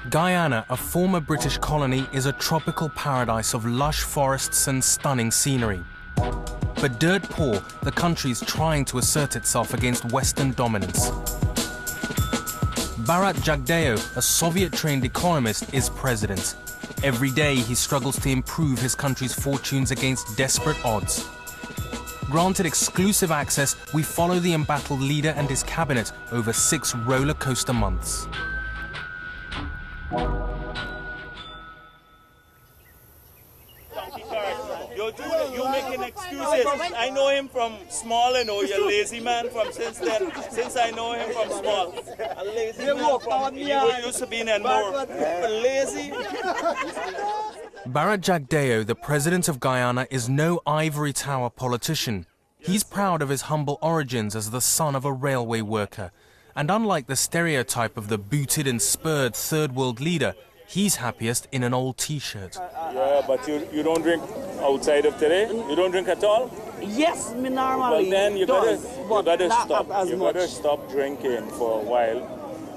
Guyana, a former British colony, is a tropical paradise of lush forests and stunning scenery. But dirt poor, the country is trying to assert itself against Western dominance. Bharrat Jagdeo, a Soviet-trained economist, is president. Every day he struggles to improve his country's fortunes against desperate odds. Granted exclusive access, we follow the embattled leader and his cabinet over 6 roller coaster months. You're making excuses. I know him from small, and you're a lazy man from since then. Since I know him from small. A lazy man from, he used to be in more lazy. Bharrat Jagdeo, the president of Guyana, is no ivory tower politician. He's proud of his humble origins as the son of a railway worker. And unlike the stereotype of the booted and spurred third world leader, he's happiest in an old t-shirt. Yeah, but you don't drink outside of today? You don't drink at all? Yes, me normally. Well, then you gotta stop drinking for a while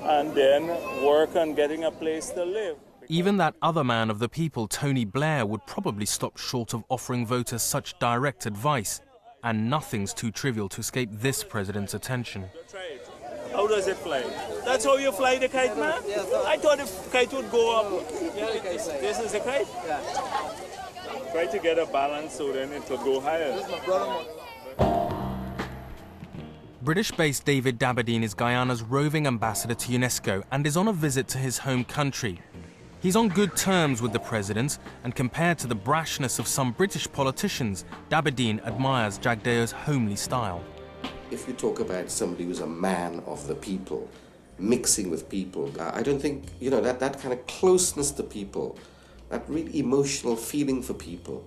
and then work on getting a place to live. Even that other man of the people, Tony Blair, would probably stop short of offering voters such direct advice. And nothing's too trivial to escape this president's attention. How does it fly? That's how you fly the kite, man? I thought the kite would go up. Yeah, this is a kite? Yeah. Try to get a balance so then it will go higher. British-based David Dabydeen is Guyana's roving ambassador to UNESCO and is on a visit to his home country. He's on good terms with the president, and compared to the brashness of some British politicians, Dabydeen admires Jagdeo's homely style. If you talk about somebody who's a man of the people, mixing with people, I don't think, that kind of closeness to people, that real emotional feeling for people,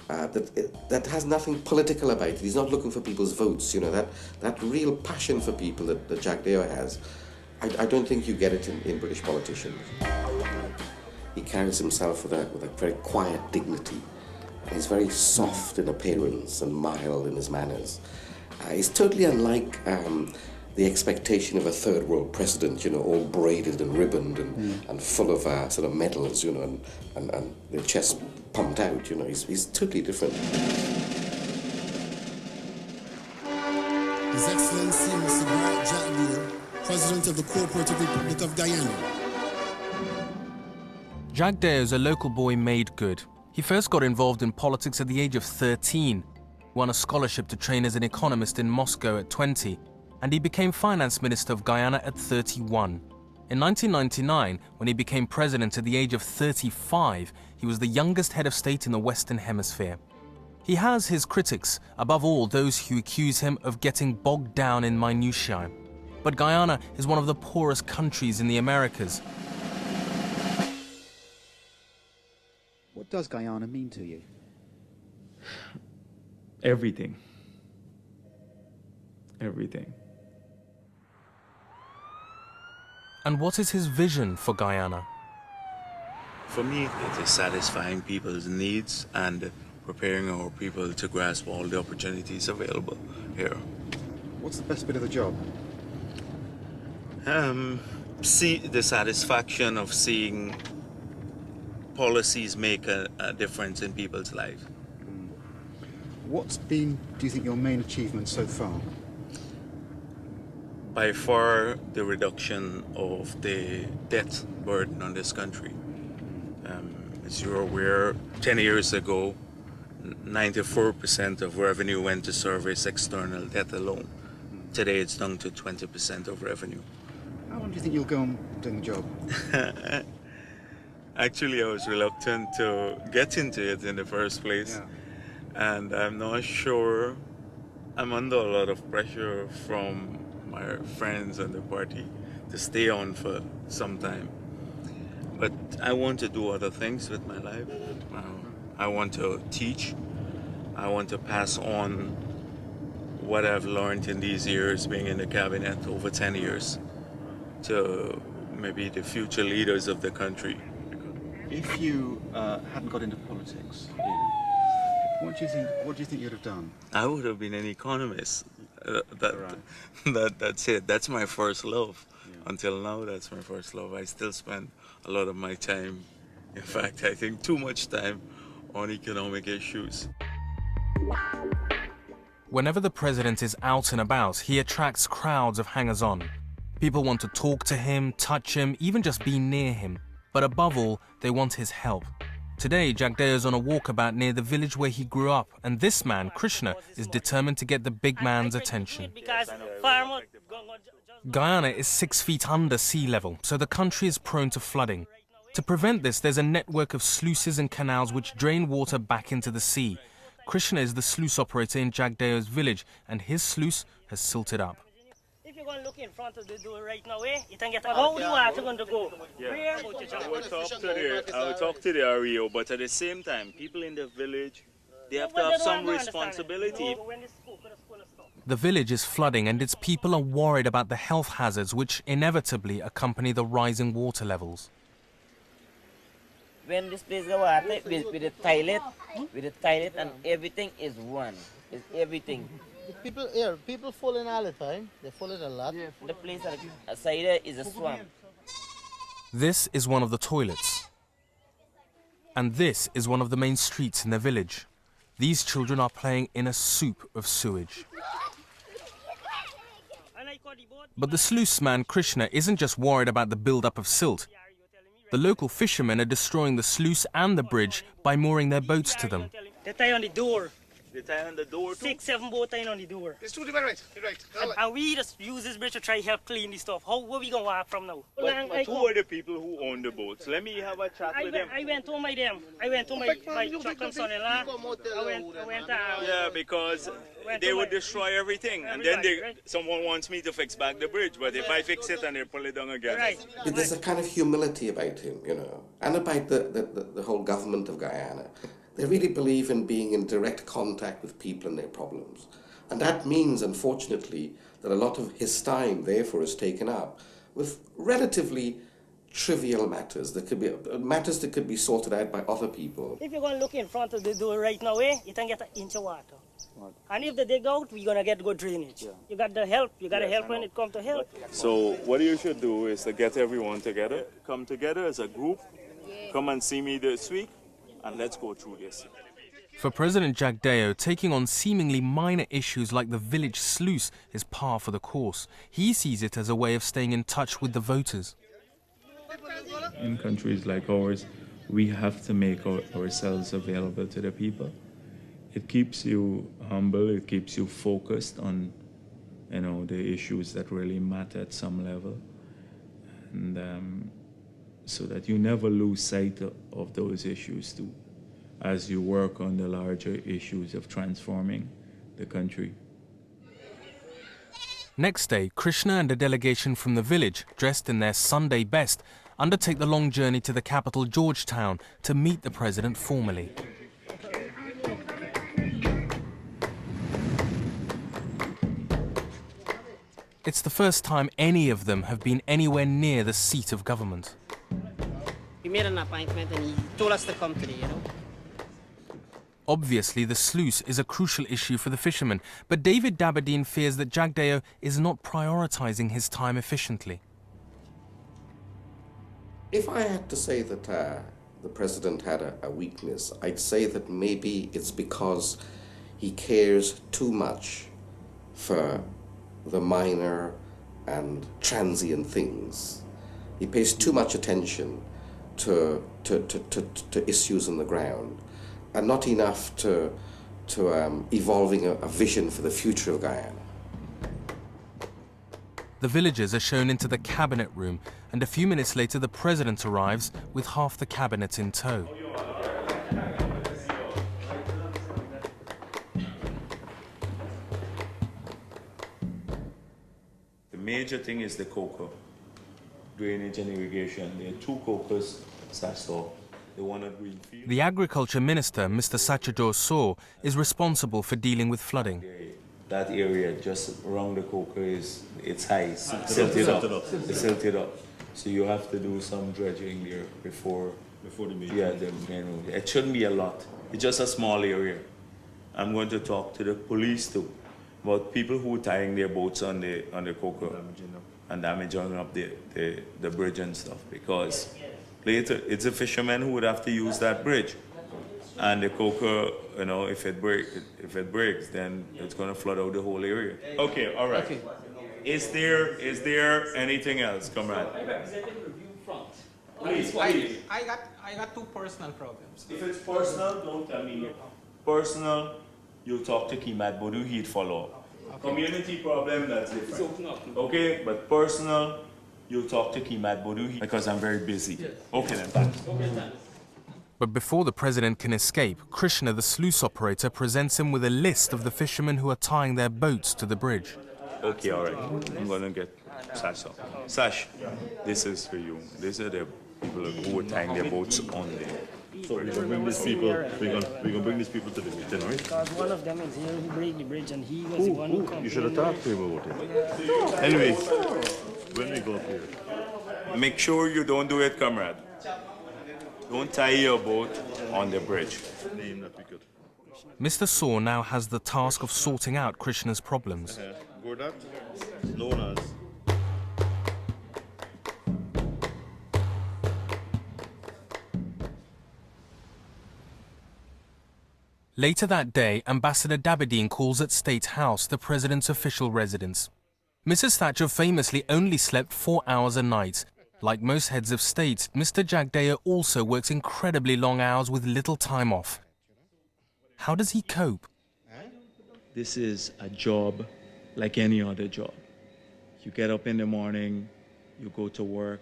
that has nothing political about it. He's not looking for people's votes, that real passion for people that Jagdeo has. I don't think you get it in British politicians. He carries himself with a very quiet dignity. He's very soft in appearance and mild in his manners. He's totally unlike the expectation of a third world president, all braided and ribboned and full of sort of medals, and the chest pumped out, He's totally different. His Excellency Mr. Bharrat Jagdeo, President of the Cooperative Republic of Guyana. Jagdeo's a local boy made good. He first got involved in politics at the age of 13, won a scholarship to train as an economist in Moscow at 20, and he became finance minister of Guyana at 31. In 1999, when he became president at the age of 35, he was the youngest head of state in the Western Hemisphere. He has his critics, above all those who accuse him of getting bogged down in minutiae. But Guyana is one of the poorest countries in the Americas. What does Guyana mean to you? Everything. Everything. And what is his vision for Guyana? For me, it is satisfying people's needs and preparing our people to grasp all the opportunities available here. What's the best bit of the job? See the satisfaction of seeing policies make a difference in people's lives. What's been, do you think, your main achievement so far? By far, the reduction of the debt burden on this country. As you're aware, 10 years ago, 94% of revenue went to service external debt alone. Today, it's down to 20% of revenue. How long do you think you'll go on doing the job? Actually, I was reluctant to get into it in the first place. Yeah. And I'm not sure. I'm under a lot of pressure from my friends and the party to stay on for some time. But I want to do other things with my life. I want to teach. I want to pass on what I've learned in these years being in the cabinet over 10 years to maybe the future leaders of the country. If you hadn't got into politics, what do you think you'd have done? I would have been an economist. That's it. That's my first love. Yeah. until now, that's my first love. I still spend a lot of my time, in fact, I think too much time, on economic issues. Whenever the president is out and about, he attracts crowds of hangers-on. People want to talk to him, touch him, even just be near him. But above all, they want his help. Today, Jagdeo is on a walkabout near the village where he grew up, and this man, Krishna, is determined to get the big man's attention. Guyana is 6 feet under sea level, so the country is prone to flooding. To prevent this, there's a network of sluices and canals which drain water back into the sea. Krishna is the sluice operator in Jagdeo's village, and his sluice has silted up. If you're going to look in front of the door right now, you can get how the water going to go. Yeah. I will talk to the REO, but at the same time, people in the village, they have to have some responsibility. The village is flooding and its people are worried about the health hazards which inevitably accompany the rising water levels. When this place go water with the toilet and everything is one. It's everything. People fall in all the time. They fall in a lot. Yeah. The place aside there is a swamp. This is one of the toilets. And this is one of the main streets in the village. These children are playing in a soup of sewage. But the sluice man Krishna isn't just worried about the build-up of silt. The local fishermen are destroying the sluice and the bridge by mooring their boats to them. They tie on the door. They tie on the door too? 6, 7 boats tying on the door. It's true, right. And we just use this bridge to try help clean this stuff. What are we going to walk from now? But who are the people who own the boats? Let me have a chat with them. I went to my chocolate son-in-law. Yeah, because they would destroy everything. And then someone wants me to fix back the bridge. But if I fix it and they pull it down again. Right. But there's a kind of humility about him, you know, and about the whole government of Guyana. They really believe in being in direct contact with people and their problems. And that means, unfortunately, that a lot of his time, therefore, is taken up with relatively trivial matters that could be sorted out by other people. If you're going to look in front of the door right now, you can get an inch of water. And if they dig out, we're going to get good drainage. Yeah. You got the help. You got to help when it comes to help. So what you should do is to get everyone together, come together as a group, come and see me this week, and let's go through this. For President Jagdeo, taking on seemingly minor issues like the village sluice is par for the course. He sees it as a way of staying in touch with the voters. In countries like ours, we have to make ourselves available to the people. It keeps you humble, it keeps you focused on, you know, the issues that really matter at some level. And so that you never lose sight of those issues too, as you work on the larger issues of transforming the country. Next day, Krishna and a delegation from the village, dressed in their Sunday best, undertake the long journey to the capital, Georgetown, to meet the president formally. It's the first time any of them have been anywhere near the seat of government. He made an appointment and he told us to come today, you know. Obviously, the sluice is a crucial issue for the fishermen, but Dabydeen fears that Jagdeo is not prioritizing his time efficiently. If I had to say that the president had a weakness, I'd say that maybe it's because he cares too much for the minor and transient things. He pays too much attention to issues on the ground, and not enough to evolving a vision for the future of Guyana. The villagers are shown into the cabinet room, and a few minutes later the president arrives with half the cabinet in tow. The major thing is the cocoa, drainage and irrigation. There are 2 cocos, Sawh. The one at Greenfield. The agriculture minister, Mr. Satyadeow, is responsible for dealing with flooding. That area just around the cocoa it's high, silted up. It's silted up. So you have to do some dredging there before the meeting. Yeah, it shouldn't be a lot. It's just a small area. I'm going to talk to the police too about people who are tying their boats on the cocoa. and damaging up the bridge and stuff, because later it's a fisherman who would have to use that bridge, and the coker, you know, if it breaks, then it's going to flood out the whole area. Okay, all right. Okay. Is there anything else, comrade? Please. I got two personal problems. If it's personal, don't tell me. Personal, you talk to Kimat Bodu, he'd follow up. Okay. Community problem, that's different. Okay, but personal, you talk to Kimat Bodu, because I'm very busy. Yes. Okay then, thanks. Okay, thanks. But before the president can escape, Krishna, the sluice operator, presents him with a list of the fishermen who are tying their boats to the bridge. Okay, all right. I'm going to get Sash up. Sash, this is for you. These are the people who are tying their boats on there. So we're going to bring these people, we're going to bring these people to the meeting, right? Because one of them is here who break the bridge, and he was the one who complained. You should have talked to him about it. Anyway, when we go up here. Make sure you don't do it, comrade. Don't tie your boat on the bridge. Name that we could. Mr. Sawh now has the task of sorting out Krishna's problems. Bharrat, known as Later that day, Ambassador Dabydeen calls at State House, the president's official residence. Mrs. Thatcher famously only slept 4 hours a night. Like most heads of state, Mr. Jagdeo also works incredibly long hours with little time off. How does he cope? This is a job like any other job. You get up in the morning, you go to work,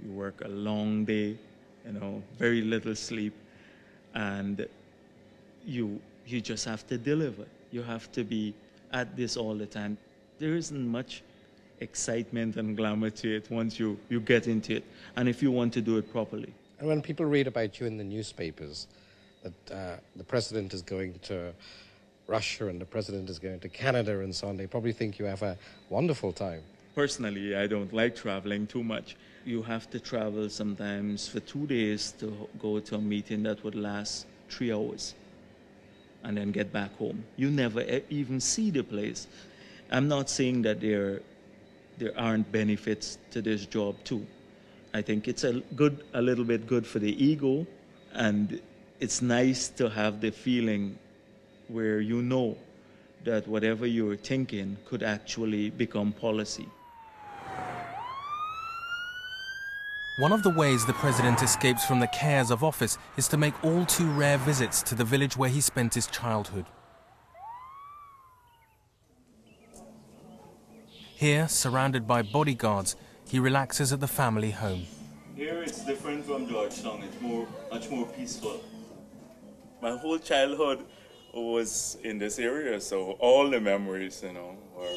you work a long day, you know, very little sleep, and you just have to deliver. You have to be at this all the time. There isn't much excitement and glamour to it once you get into it, and if you want to do it properly. And when people read about you in the newspapers, that the president is going to Russia and the president is going to Canada and so on, they probably think you have a wonderful time. Personally, I don't like traveling too much. You have to travel sometimes for 2 days to go to a meeting that would last 3 hours and then get back home. You never even see the place. I'm not saying that there aren't benefits to this job too. I think it's a little bit good for the ego, and it's nice to have the feeling where you know that whatever you're thinking could actually become policy. One of the ways the president escapes from the cares of office is to make all too rare visits to the village where he spent his childhood. Here, surrounded by bodyguards, he relaxes at the family home. Here it's different from Georgetown. It's much more peaceful. My whole childhood was in this area, so all the memories, you know, were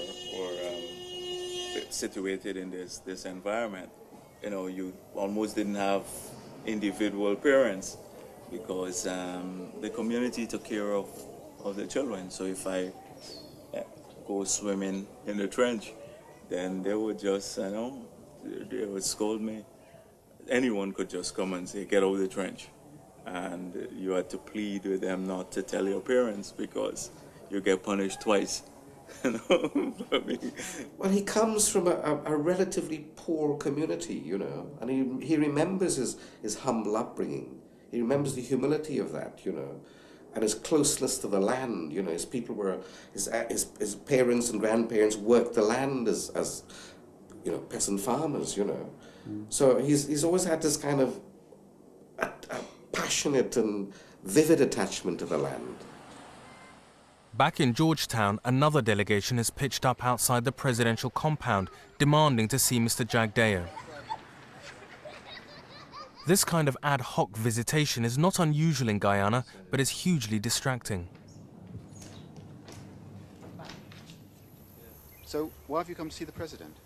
situated in this environment. You know, you almost didn't have individual parents because the community took care of the children. So if I go swimming in the trench, then they would just, you know, they would scold me. Anyone could just come and say, get out of the trench. And you had to plead with them not to tell your parents because you get punished twice. You know? Well, he comes from a relatively poor community, you know, and he remembers his humble upbringing. He remembers the humility of that, you know, and his closeness to the land. You know, his people were, his parents and grandparents worked the land as you know, peasant farmers, you know. So he's always had this kind of a passionate and vivid attachment to the land. Back in Georgetown, another delegation is pitched up outside the presidential compound, demanding to see Mr. Jagdeo. This kind of ad hoc visitation is not unusual in Guyana, but is hugely distracting. So, why have you come to see the president?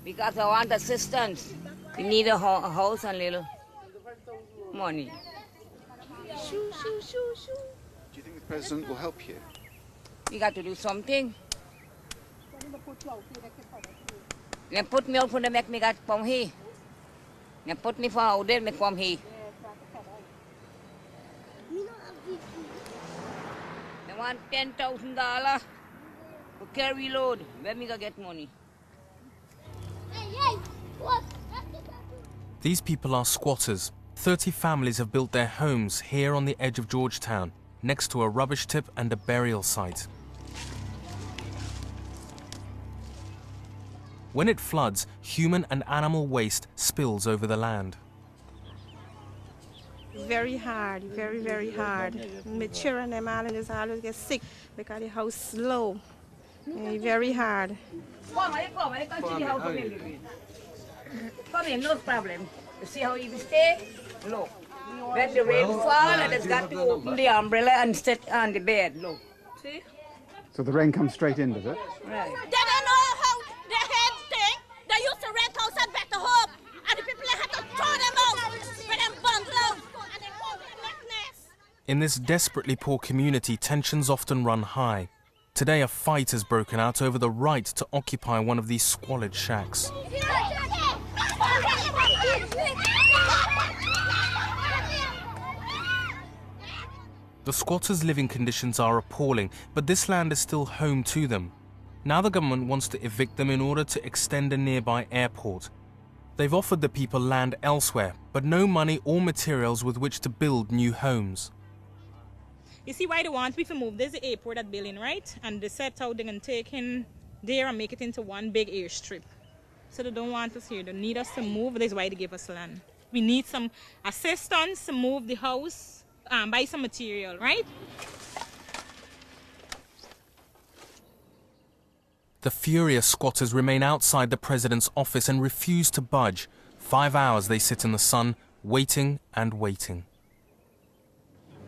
Because I want assistance. We need a house and little money. Do you think the president will help you? We got to do something. They put milk for the make me got from here. They put me for out there, me from here. They want $10,000 to carry load. Where me gonna get money? These people are squatters. 30 families have built their homes here on the edge of Georgetown, next to a rubbish tip and a burial site. When it floods, human and animal waste spills over the land. Very hard, very, very hard. My children and my always get sick because the house is low. Very hard. Come in, no problem. You see how you stay? Look. Let the rain fall and it's got to open the umbrella and sit on the bed. Look. See? So the rain comes straight in, does it? Right. They don't know how the heads think. They used to rent house at Better Hope. And the people had to throw them out with them bungalows. And they call them nest. In this desperately poor community, tensions often run high. Today, a fight has broken out over the right to occupy one of these squalid shacks. The squatters' living conditions are appalling, but this land is still home to them. Now the government wants to evict them in order to extend a nearby airport. They've offered the people land elsewhere, but no money or materials with which to build new homes. You see why they want me to move? There's the airport at building, right? And they set out they're going to take in there and make it into one big airstrip. So they don't want us here. They need us to move. That's why they give us land. We need some assistance to move the house, buy some material, right? The furious squatters remain outside the president's office and refuse to budge. 5 hours they sit in the sun, waiting and waiting.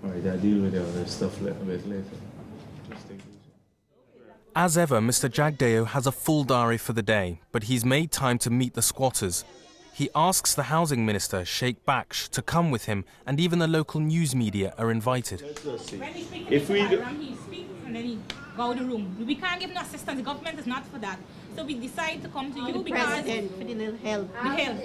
All right, I'll deal with the other stuff a little bit later. As ever, Mr. Jagdeo has a full diary for the day, but he's made time to meet the squatters. He asks the housing minister, Sheik Baksh, to come with him, and even the local news media are invited. If we and then he go to the room. We can't give no assistance. The government is not for that. So we decide to come to you because for the little help. The help.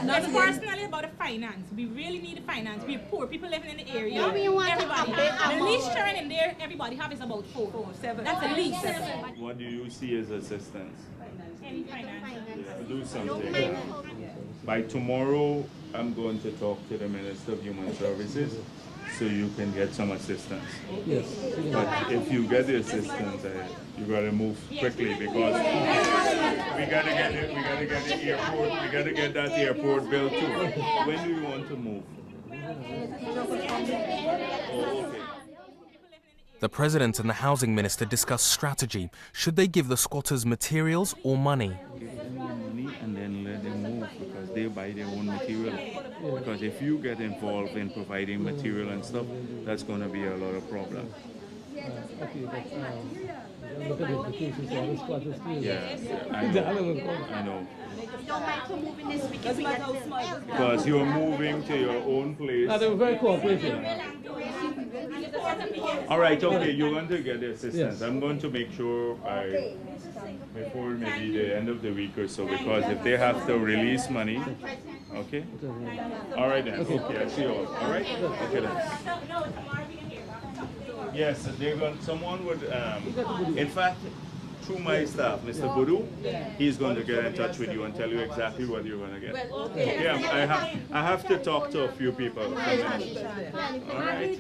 That's personally about the finance. We really need the finance. We're poor people living in the area. No, we want everybody. to The least children in there, everybody have is about 4, 7. That's the least. What do you see as assistance? Any finance. Yeah, do something. By tomorrow, I'm going to talk to the Minister of Human Services so you can get some assistance. Yes. But if you get the assistance, you got to move quickly because we got to get it. We got to get the airport. We got to get that airport built too. When do you want to move? Oh, okay. The president and the housing minister discuss strategy. Should they give the squatters materials or money? Give them the money and then let them move because they buy their own material. Because if you get involved in providing material and stuff, that's going to be a lot of problems. Okay, but look at the implications for the squatters too. Yeah, I know. Because you're moving to your own place. They were very cooperative. All right, okay, you're going to get the assistance. Yes. I'm going to make sure before maybe the end of the week or so, because if they have to release money, okay? All right then, okay, I see you all right? Okay then. Yes, they're going, someone would, in fact, through my staff, Mr. Budu, he's going to get in touch with you and tell you exactly what you're going to get. Okay, I have to talk to a few people. All right, all right.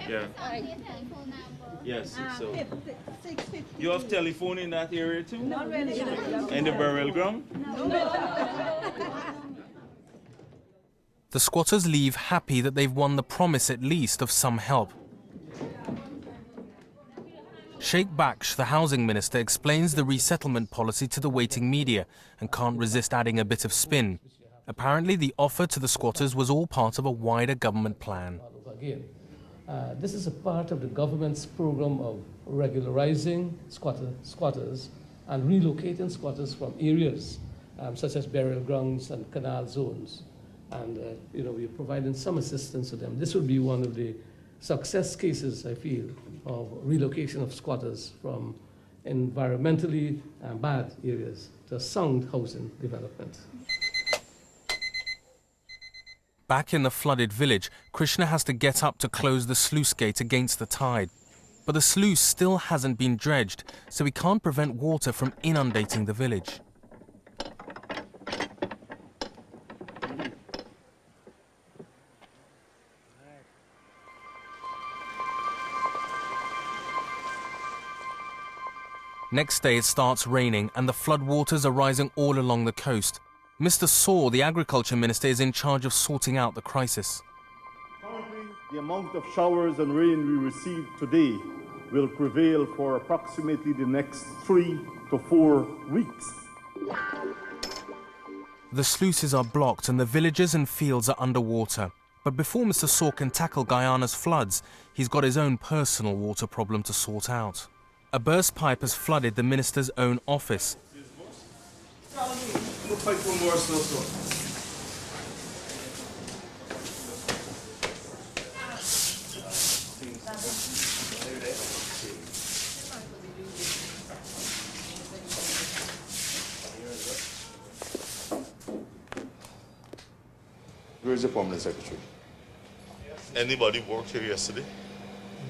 Yeah. Yes, so. You have telephone in that area too? Not really. In the burial ground? The squatters leave happy that they've won the promise at least of some help. Sheik Baksh, the housing minister, explains the resettlement policy to the waiting media and can't resist adding a bit of spin. Apparently, the offer to the squatters was all part of a wider government plan. This is a part of the government's program of regularizing squatters and relocating squatters from areas such as burial grounds and canal zones. And we're providing some assistance to them. This would be one of the success cases, I feel, of relocation of squatters from environmentally bad areas to sound housing development. Back in the flooded village, Krishna has to get up to close the sluice gate against the tide. But the sluice still hasn't been dredged, so he can't prevent water from inundating the village. Next day it starts raining and the floodwaters are rising all along the coast. Mr. Sawh, the agriculture minister, is in charge of sorting out the crisis. Currently, the amount of showers and rain we receive today will prevail for approximately the next 3 to 4 weeks. The sluices are blocked and the villages and fields are underwater. But before Mr. Sawh can tackle Guyana's floods, he's got his own personal water problem to sort out. A burst pipe has flooded the minister's own office. Where is the permanent secretary? Anybody worked here yesterday?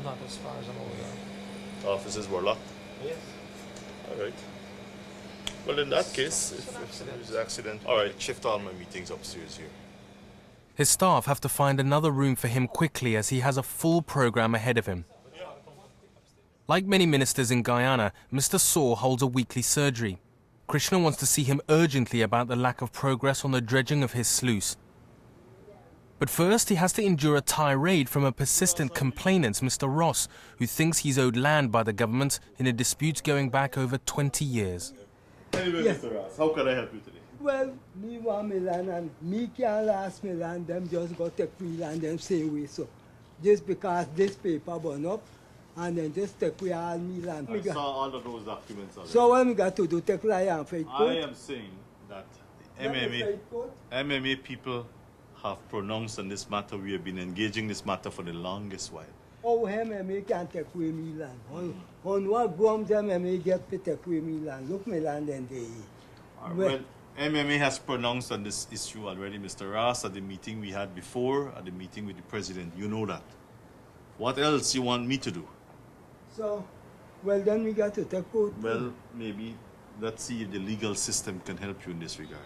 Not as far as I'm aware. Offices were locked? Yes. All right. Well, in that case, if there's an accident, all right, shift all my meetings upstairs here. His staff have to find another room for him quickly as he has a full program ahead of him. Like many ministers in Guyana, Mr. Sawh holds a weekly surgery. Krishna wants to see him urgently about the lack of progress on the dredging of his sluice. But first, he has to endure a tirade from a persistent complainant, Mr. Ross, who thinks he's owed land by the government in a dispute going back over 20 years. Anyway, yes. Mr. Ross, how can I help you today? Well, me want me land and me can't last me land, them just got take free land them say we so. Just because this paper burn up and then just take we all me land. I saw all of those documents already. So what we got to do, take lion fight court? I am saying that MMA people have pronounced on this matter. We have been engaging this matter for the longest while. Oh, MMA can't take away me land. On what grounds MMA get to take away me land? Look me land and they. Well, MMA has pronounced on this issue already, Mr. Ross, at the meeting we had before, at the meeting with the president. You know that. What else you want me to do? So, well then we got to take court. Well, maybe let's see if the legal system can help you in this regard.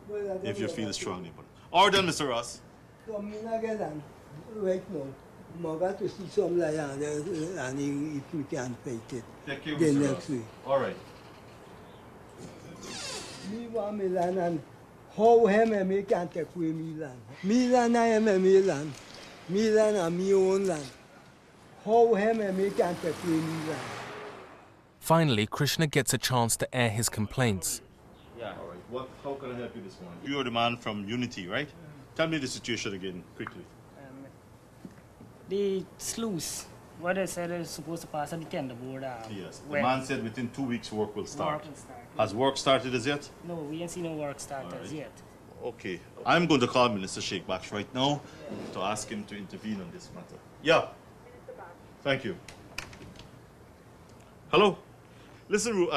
Well, if you feel strongly about it. All done, Mr. Ross. So, me not get land right now. I got to see some lion and if we can fight it. Thank you, then Mr. next Ross. week. All right. Me want me land and how MMA can take away me land. Me land and MMA land. Me land and me own land. How MMA can take away me land. Finally, Krishna gets a chance to air his complaints. Yeah. All right. How can I help you this morning? You're the man from Unity, right? Tell me the situation again, quickly. The sluice, what they said is supposed to pass at the tender board. Yes. The man said within 2 weeks work will start. Has work started as yet? No, we ain't seen no work started as yet. Okay. I'm going to call Minister Sheik Baksh right now to ask him to intervene on this matter. Yeah. Thank you. Hello. Listen,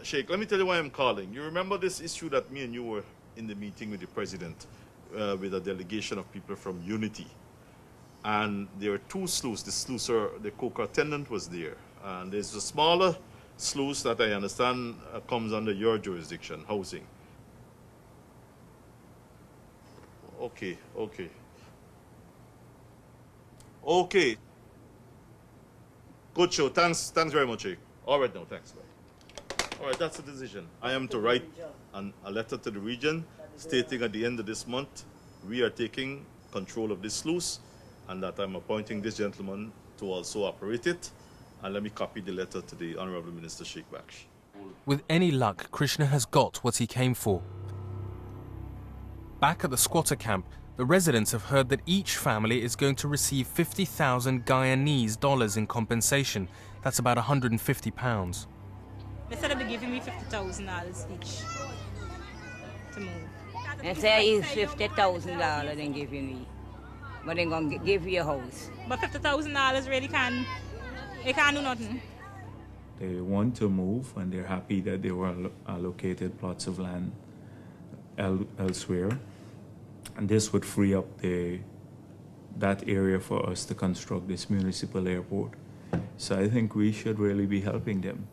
Sheik, let me tell you why I'm calling. You remember this issue that me and you were in the meeting with the president with a delegation of people from Unity. And there were 2 sluices. The sluice, the co-attendant was there. And there's a smaller sluice that I understand comes under your jurisdiction, housing. Okay. Good show. Thanks very much, Sheik. All right now, thanks. Bye. All right, that's the decision. I am to write a letter to the region stating at the end of this month we are taking control of this sluice and that I'm appointing this gentleman to also operate it. And let me copy the letter to the Honorable Minister Sheik Baksh. With any luck, Krishna has got what he came for. Back at the squatter camp, the residents have heard that each family is going to receive 50,000 Guyanese dollars in compensation. That's about £150. They said they're giving me $50,000 each to move. And say it's $50,000 they giving me. But they're going to give you a house. But $50,000 really can't do nothing. They want to move and they're happy that they were allocated plots of land elsewhere. And this would free up that area for us to construct this municipal airport. So I think we should really be helping them.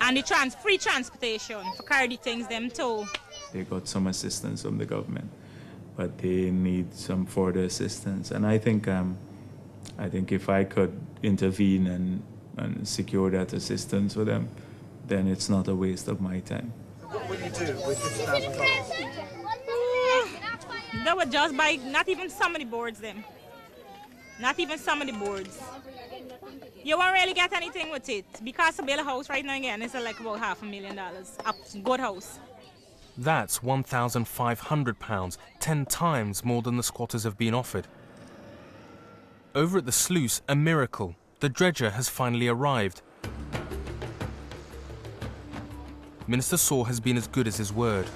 And the free transportation for carry the things them too. They got some assistance from the government, but they need some further assistance. And I think if I could intervene and and secure that assistance for them, then it's not a waste of my time. What would you do with this £1,000? That would just buy not even some of the boards them. Not even some of the boards. You won't really get anything with it because to build a house right now again is like about $500,000. A good house. That's £1,500, 10 times more than the squatters have been offered. Over at the sluice, a miracle. The dredger has finally arrived. Minister Sawh has been as good as his word.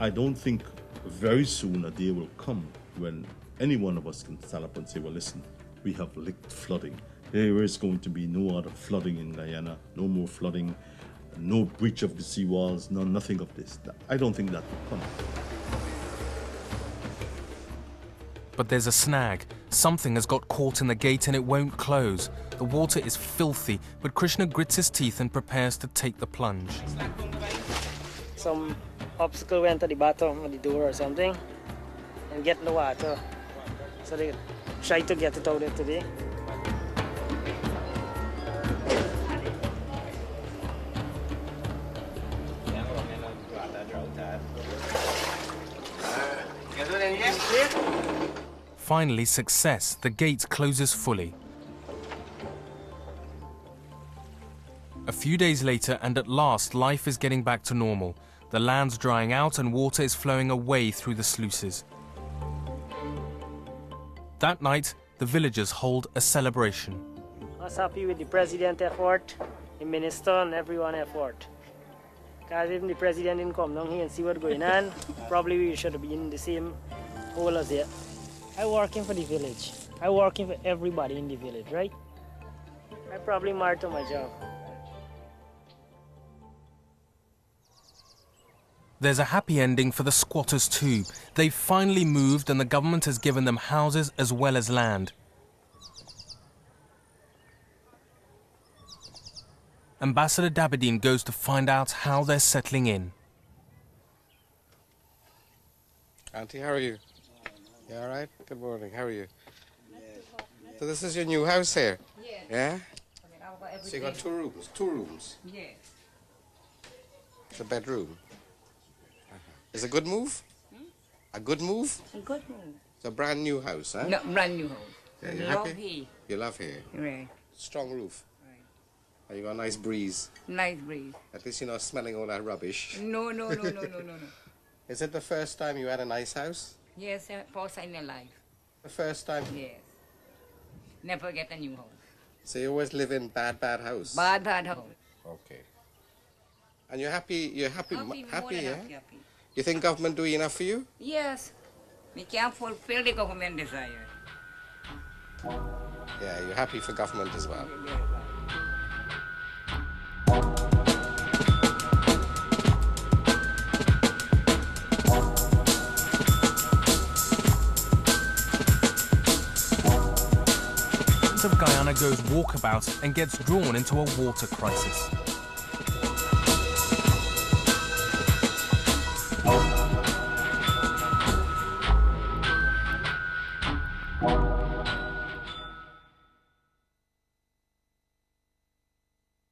I don't think very soon a day will come when any one of us can stand up and say, well, listen, we have licked flooding. There is going to be no other flooding in Guyana, no more flooding, no breach of the seawalls, nothing of this. I don't think that will come. But there's a snag. Something has got caught in the gate and it won't close. The water is filthy, but Krishna grits his teeth and prepares to take the plunge. Some obstacle went to the bottom of the door or something and get in the water. So they tried to get it out there today. Finally, success. The gate closes fully. A few days later, and at last, life is getting back to normal. The land's drying out and water is flowing away through the sluices. That night, the villagers hold a celebration. I was happy with the president effort, the minister and everyone effort. Because if the president didn't come down here and see what's going on, probably we should have been in the same hole as here. I'm working for the village. I'm working for everybody in the village, right? I'm probably married to my job. There's a happy ending for the squatters too. They've finally moved and the government has given them houses as well as land. Ambassador Dabydeen goes to find out how they're settling in. Auntie, how are you? You all right? Good morning. How are you? So this is your new house here? Yeah. So you got 2 rooms? 2 rooms? Yes. It's a bedroom? It's a good move? A good move? A good move. It's a brand new house, huh? No, brand new house. Yeah, you Love happy? here. You love here? Right. Strong roof? Right. And you got a nice breeze? Nice breeze. At least you're not smelling all that rubbish. No. Is it the first time you had a nice house? Yes, first time in your life. The first time? Yes. Never get a new house. So you always live in bad house? Bad house. Okay. And you're happy, Happy, more than yeah? happy. You think government doing enough for you? Yes. We can't fulfill the government desire. Yeah, you're happy for government as well. President of Guyana goes walkabout and gets drawn into a water crisis.